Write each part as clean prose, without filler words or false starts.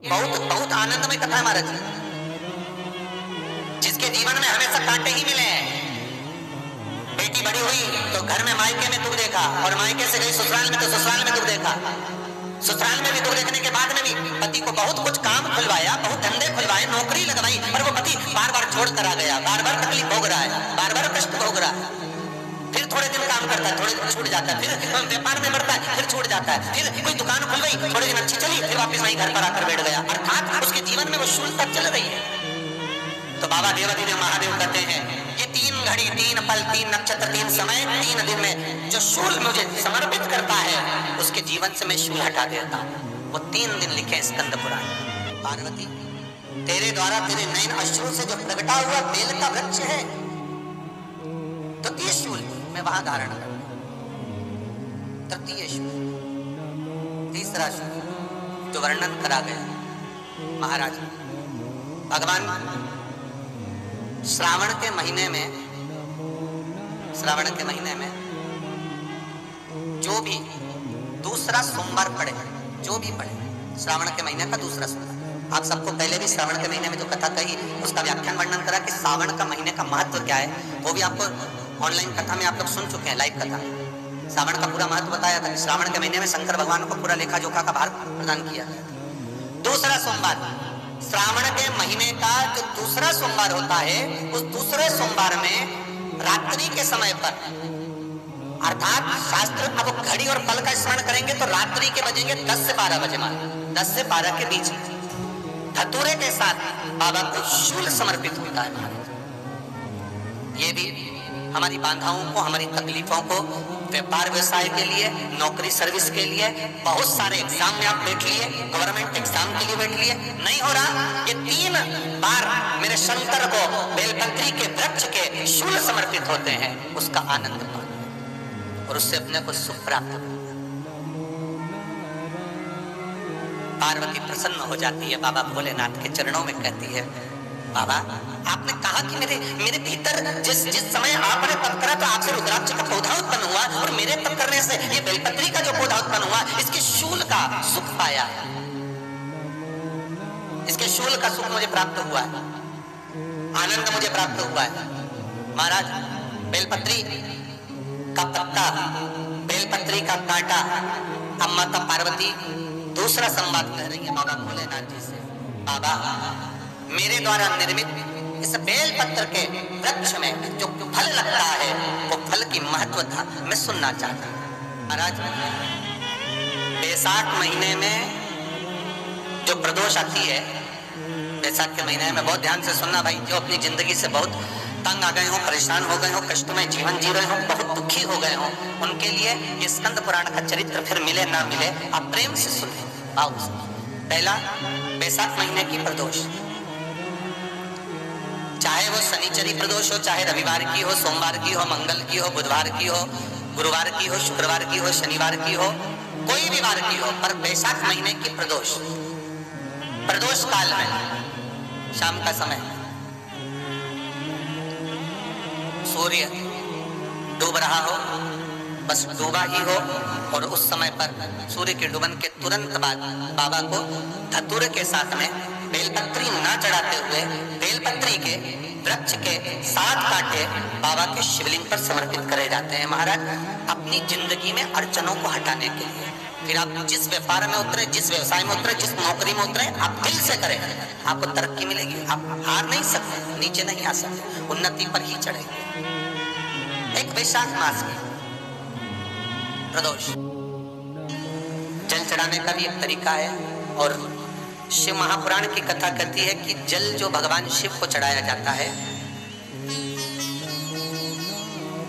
बहुत बहुत आनंदमय कथा है महाराज जी, जिसके जीवन में हमेशा कांटे ही मिले हैं। बेटी बड़ी हुई तो घर में मायके में दुख देखा, और मायके से गई ससुराल में तो ससुराल में दुख देखा। ससुराल में भी दुख देखने के बाद में भी पति को बहुत कुछ काम खुलवाया, बहुत धंधे खुलवाए, नौकरी लगवाई, पर वो पति बार बार छोड़ कर आ गया, बार बार तकलीफ भोग रहा है, बार बार कष्ट भोग रहा है। फिर थोड़े दिन काम करता है, थोड़े दिन छूट जाता है, फिर व्यापार में बढ़ता है, फिर छूट जाता है, फिर कोई दुकान खुल गई, थोड़े दिन अच्छी चली, फिर वापस वहीं घर पर आकर बैठ गया। अर्थात उसके जीवन में वो शून्यता चल रही है। तो बाबा देवाधिदेव महादेव कहते हैं ये 3 घड़ी 3 पल 3 नक्षत्र 3 समय 3 दिन में जो शूल मुझे समर्पित करता है उसके जीवन से मैं शूल हटा देता हूँ। वो 3 दिन लिखे स्कंद पुराण। पार्वती तेरे द्वारा तेरे नयन अश्रु से जो प्रगटा हुआ बेल का वृक्ष है, द्वितीय शूल मैं वहां धारण कर, तृतीय शूल, तीसरा शूल जो वर्णन करा गया महाराज। भगवान श्रावण के महीने में जो भी दूसरा सोमवार पड़े, जो भी पड़े श्रावण के महीने का दूसरा सोमवार। आप सबको पहले भी श्रावण के महीने में जो कथा कही उसका व्याख्यान वर्णन करा कि श्रावण का महीने का महत्व क्या है, वो भी आपको ऑनलाइन कथा में आप लोग सुन चुके हैं, लाइव कथा। श्रावण का पूरा महत्व बताया था कि श्रावण के महीने में शंकर भगवान को पूरा लेखा जोखा का भार प्रदान किया गया। दूसरा सोमवार श्रावण के महीने का जो दूसरा सोमवार होता है, उस दूसरे सोमवार में रात्रि के समय पर, अर्थात शास्त्र अब घड़ी और पल का स्मरण करेंगे तो रात्रि के बजेंगे 10 से 12 बजे, मान 10 से 12 के बीच में धतूरे के साथ बाबा को शूल समर्पित होता है। ये भी हमारी बाधाओं को, हमारी तकलीफों को, व्यापार व्यवसाय के लिए, नौकरी सर्विस के लिए, बहुत सारे एग्जाम में आप बैठ लिए, गवर्नमेंट एग्जाम के लिए बैठ लिए, नहीं हो रहा, ये 3 बार मेरे शंकर को बेलपत्री के वृक्ष के शूल समर्पित होते हैं, उसका आनंद पाओ और उससे अपने को सुख प्राप्त हो। पार्वती प्रसन्न हो जाती है, बाबा भोलेनाथ के चरणों में कहती है, बाबा आपने कहा कि मेरे भीतर जिस समय आपने तप करा तो आपसे रुद्राक्ष का पौधा उत्पन्न हुआ, और मेरे तप करने से ये बेलपत्री का जो पौधा उत्पन्न हुआ, इसके शूल का सुख पाया, इसके शूल का सुख मुझे प्राप्त हुआ है, आनंद मुझे प्राप्त हुआ है। महाराज बेलपत्री का पत्ता, बेलपत्री का कांटा, अब माता पार्वती दूसरा संवाद कह रही है बाबा भोलेनाथ जी से, बाबा मेरे द्वारा निर्मित इस बेलपत्र के वृक्ष में जो फल लगता है, वो फल की महत्वता मैं सुनना चाहता हूं। महाराज बैसाख महीने में जो प्रदोष आती है, बैसाख के महीने में बहुत ध्यान से सुनना भाई, जो अपनी जिंदगी से बहुत तंग आ गए हो, परेशान हो गए हो, कष्टमय जीवन जी रहे हो, बहुत दुखी हो गए हो, उनके लिए ये स्कंद पुराण का चरित्र फिर मिले ना मिले, आप प्रेम से सुने। आओ, पहला बैसाख महीने की प्रदोष, चाहे वो शनिचरी प्रदोष हो, चाहे रविवार की हो, सोमवार की हो, मंगल की हो, बुधवार की हो, गुरुवार की हो, शुक्रवार की हो, शनिवार की हो, कोई भी वार की हो, पर बैसाख महीने की प्रदोष, प्रदोष काल में शाम का समय सूर्य डूब रहा हो, बस डूबा ही हो, और उस समय पर सूर्य के डूबन के तुरंत बाद बाबा को धतूरे के साथ में बेलपत्री ना चढ़ाते हुए बेलपत्री के वृक्ष के 7 कांटे बाबा के शिवलिंग पर समर्पित करे जाते हैं। महाराज अपनी जिंदगी में अड़चनों को हटाने के लिए, फिर आप जिस व्यापार में उतरे, जिस व्यवसाय में उतरे, जिस नौकरी में उतरे, आप दिल से करें, आपको तरक्की मिलेगी, आप हार नहीं सकते, नीचे नहीं आ सकते, उन्नति पर ही चढ़ेंगे। एक वैशाख मास की प्रदोष, जल चढ़ाने का भी एक तरीका है, और शिव महापुराण की कथा कहती है कि जल जो भगवान शिव को चढ़ाया जाता है,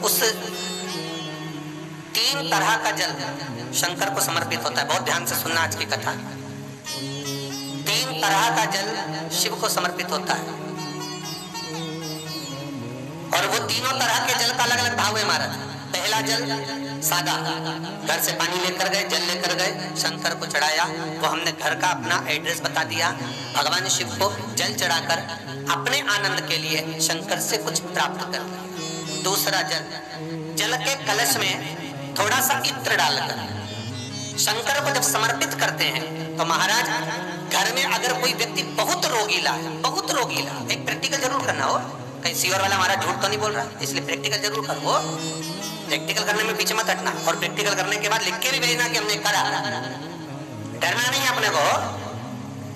उस 3 तरह का जल शंकर को समर्पित होता है। बहुत ध्यान से सुनना आज की कथा। 3 तरह का जल शिव को समर्पित होता है, और वो तीनों तरह के जल का अलग अलग भाव है महाराज। पहला जल सादा, घर से पानी लेकर गए, जल लेकर गए, शंकर को चढ़ाया, वो हमने घर का अपना एड्रेस बता दिया, भगवान शिव को जल चढ़ाकर अपने आनंद के लिए शंकर से कुछ प्राप्त कर लिया। दूसरा जल के कलश में थोड़ा सा इत्र डालकर शंकर को जब समर्पित करते हैं तो महाराज घर में अगर कोई व्यक्ति बहुत रोगीला है, बहुत रोगीला, एक प्रैक्टिकल जरूर करना हो, कहीं सीवर वाला हमारा झूठ तो नहीं बोल रहा, इसलिए प्रैक्टिकल जरूर करो। प्रैक्टिकल करने में पीछे मत हटना, और प्रैक्टिकल करने के बाद लिख के भी भेजना कि हमने करा। डरना नहीं अपने को।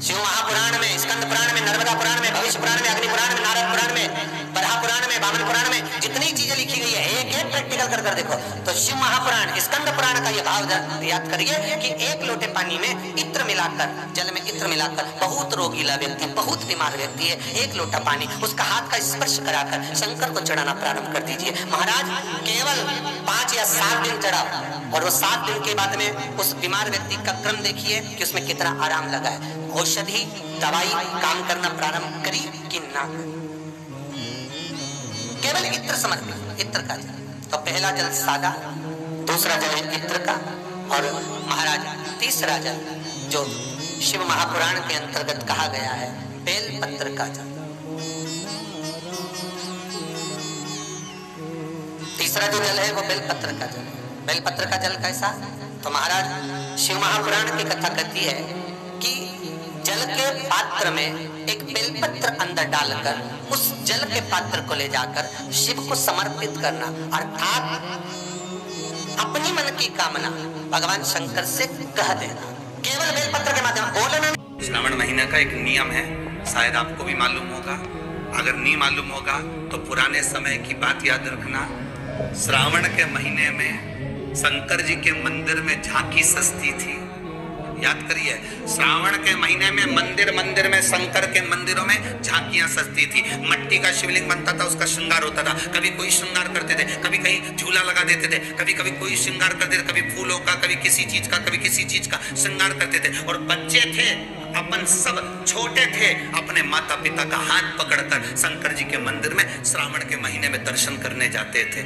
शिव महापुराण में, स्कंद पुराण में, नर्मदा पुराण में, भविष्य पुराण में, अग्नि पुराण में, नारद पुराण में, बरहा पुराण में, वामन पुराण में जितनी चीजें लिखी गई है एक एक प्रैक्टिकल कर कर देखो। तो शिव महापुराण, स्कंद पुराण का ये भाव याद करिए कि एक लोटे पानी में इत्र मिलाकर, जल में इत्र मिलाकर, बहुत रोगीला व्यक्ति, बहुत बीमार व्यक्ति है, एक लोटा पानी उसका हाथ का स्पर्श कराकर शंकर को चढ़ाना प्रारंभ कर दीजिए। महाराज केवल 5 या 7 दिन चढ़ाओ, और वो 7 दिन के बाद में उस बीमार व्यक्ति का क्रम देखिए कि उसमें कितना आराम लगा है। औषधि दवाई काम करना प्रारंभ करी कि ना, केवल इत्र समर्पित, इत्र का जल। तो पहला जल सादा, दूसरा जल इत्र का, और महाराज तीसरा जल जो शिव महापुराण के अंतर्गत कहा गया है बेलपत्र का जल। तीसरा जो जल है वो बेलपत्र का जल। बेलपत्र का जल कैसा? तो महाराज शिव महापुराण की कथा कहती है कि जल के पात्र में एक बेलपत्र अंदर डालकर उस जल के पात्र को ले जाकर शिव को समर्पित करना, अर्थात अपनी मन की कामना भगवान शंकर से कह देना, केवल बेलपत्र के माध्यम बोलना। श्रावण महीने का एक नियम है, शायद आपको भी मालूम होगा, अगर नहीं मालूम होगा तो पुराने समय की बात याद रखना। श्रावण के महीने में शंकर जी के मंदिर में झांकी सस्ती थी, याद करिए। श्रावण के महीने में मंदिर में शंकर के मंदिरों में झांकियां सजती थी। मट्टी का शिवलिंग बनता था, उसका श्रृंगार होता था। कभी कोई श्रृंगार करते थे, कभी कहीं झूला लगा देते थे, कभी कभी कोई श्रृंगार करते थे, कभी फूलों का, कभी किसी चीज का, कभी किसी चीज का श्रृंगार करते थे। और बच्चे थे अपन, सब छोटे थे, अपने माता पिता का हाथ पकड़कर शंकर जी के मंदिर में श्रावण के महीने में दर्शन करने जाते थे।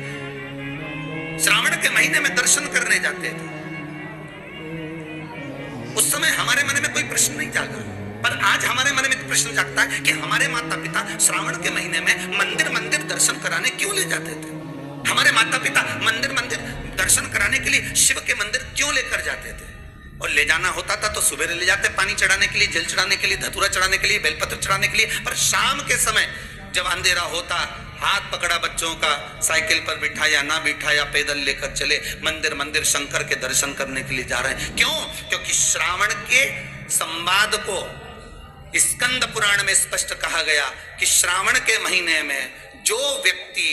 श्रावण के महीने में दर्शन करने जाते थे। उस समय हमारे मन में कोई प्रश्न नहीं जागा, पर आज हमारे मन में प्रश्न जागता है कि हमारे माता पिता श्रावण के महीने में मंदिर दर्शन कराने क्यों ले जाते थे? हमारे माता पिता मंदिर दर्शन कराने के लिए शिव के मंदिर क्यों लेकर जाते थे? और ले जाना होता था तो सुबह ले जाते, पानी चढ़ाने के लिए, जल चढ़ाने के लिए, धतूरा चढ़ाने के लिए, बेलपत्र चढ़ाने के लिए। पर शाम के समय जब अंधेरा होता, हाथ पकड़ा बच्चों का, साइकिल पर बिठाया ना बिठाया, पैदल लेकर चले मंदिर शंकर के दर्शन करने के लिए जा रहे हैं। क्यों? क्योंकि श्रावण के संवाद को स्कंद पुराण में स्पष्ट कहा गया कि श्रावण के महीने में जो व्यक्ति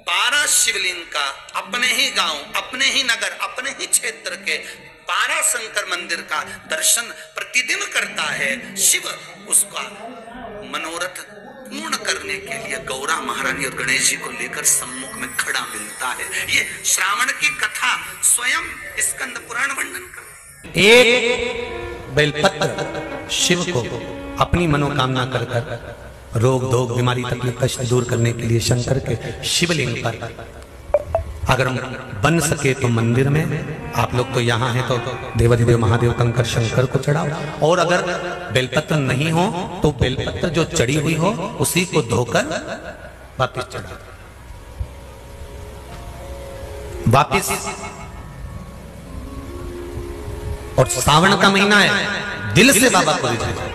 12 शिवलिंग का अपने ही गांव, अपने ही नगर, अपने ही क्षेत्र के 12 शंकर मंदिर का दर्शन प्रतिदिन करता है, शिव उसका मनोरथ पूर्ण करने के लिए गौरा महारानी और गणेश जी को लेकर सम्मुख में खड़ा मिलता है। ये श्रावण की कथा स्वयं स्कंद पुराण वर्णन कर। एक बेलपत्र शिव को अपनी मनोकामना कर रोग धोग बीमारी तकलीफ कष्ट दूर करने के लिए शंकर के शिवलिंग पर अगर बन सके तो मंदिर में, आप लोग तो यहाँ हैं तो देवाधिदेव महादेव कंकर शंकर को चढ़ाओ, और अगर बेलपत्र नहीं हो तो बेलपत्र जो चढ़ी हुई हो उसी को धोकर वापिस चढ़ाओ, वापिस। और सावन का महीना है, दिल से बाबा को रिझाओ।